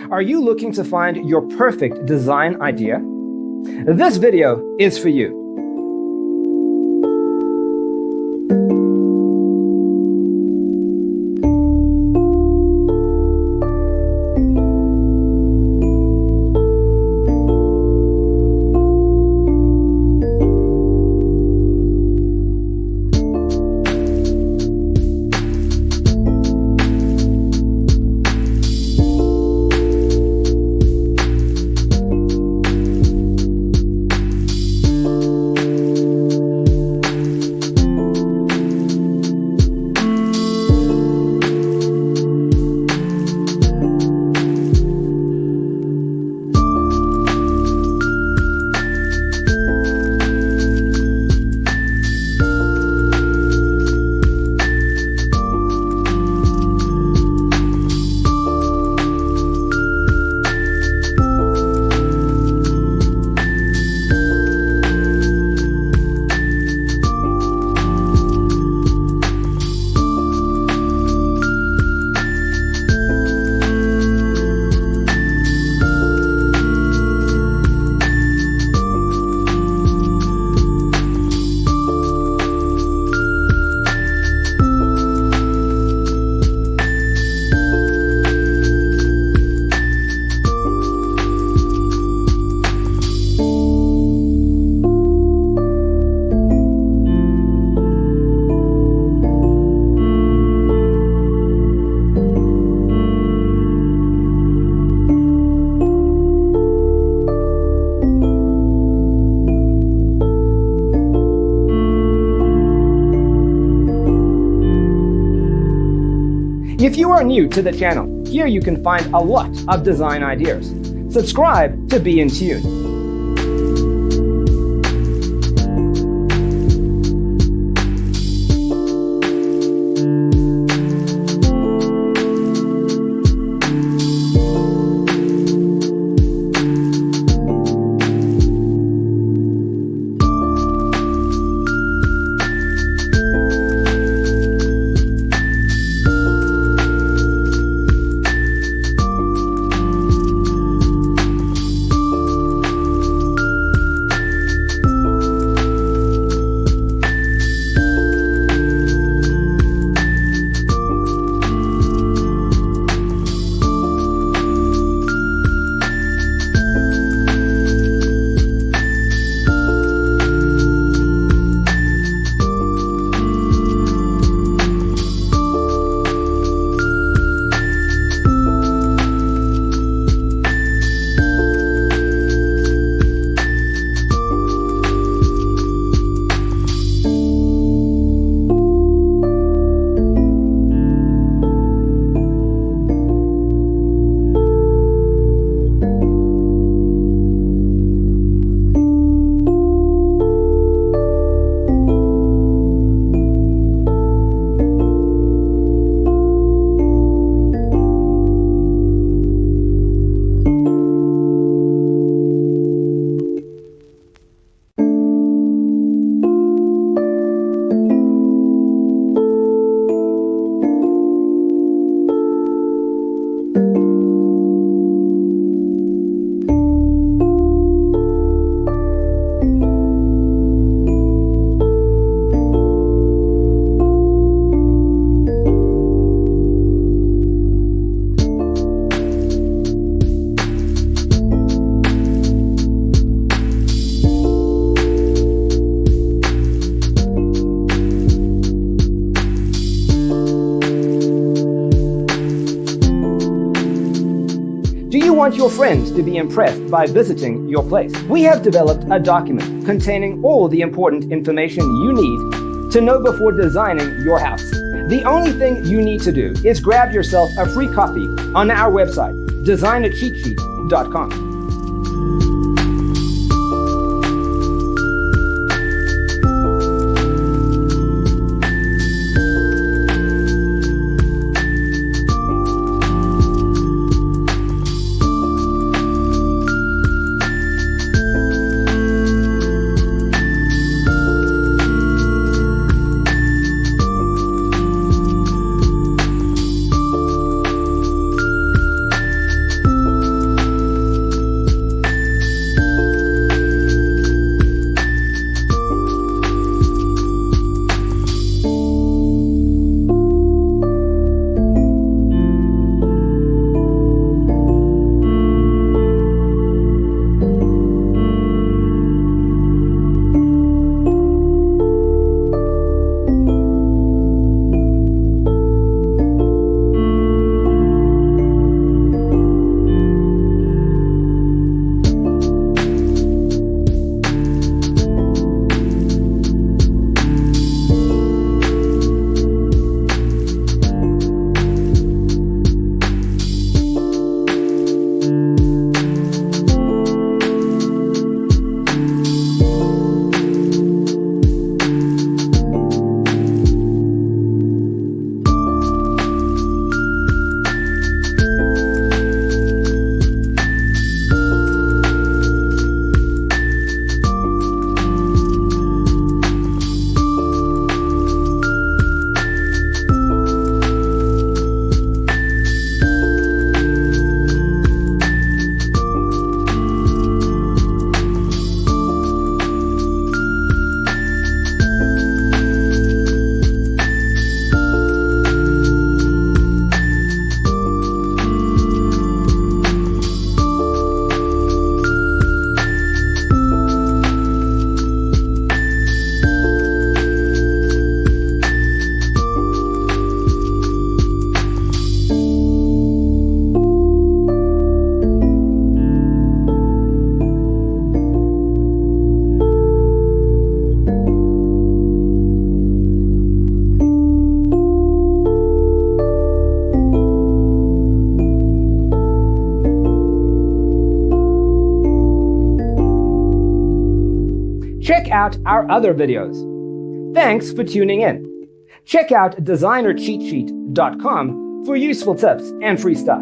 Are you looking to find your perfect design idea? This video is for you. If you are new to the channel, here you can find a lot of design ideas. Subscribe to be in tune. Do you want your friends to be impressed by visiting your place? We have developed a document containing all the important information you need to know before designing your house. The only thing you need to do is grab yourself a free copy on our website, designacheatsheet.com. check out our other videos. Thanks for tuning in. Check out designercheatsheet.com for useful tips and free stuff.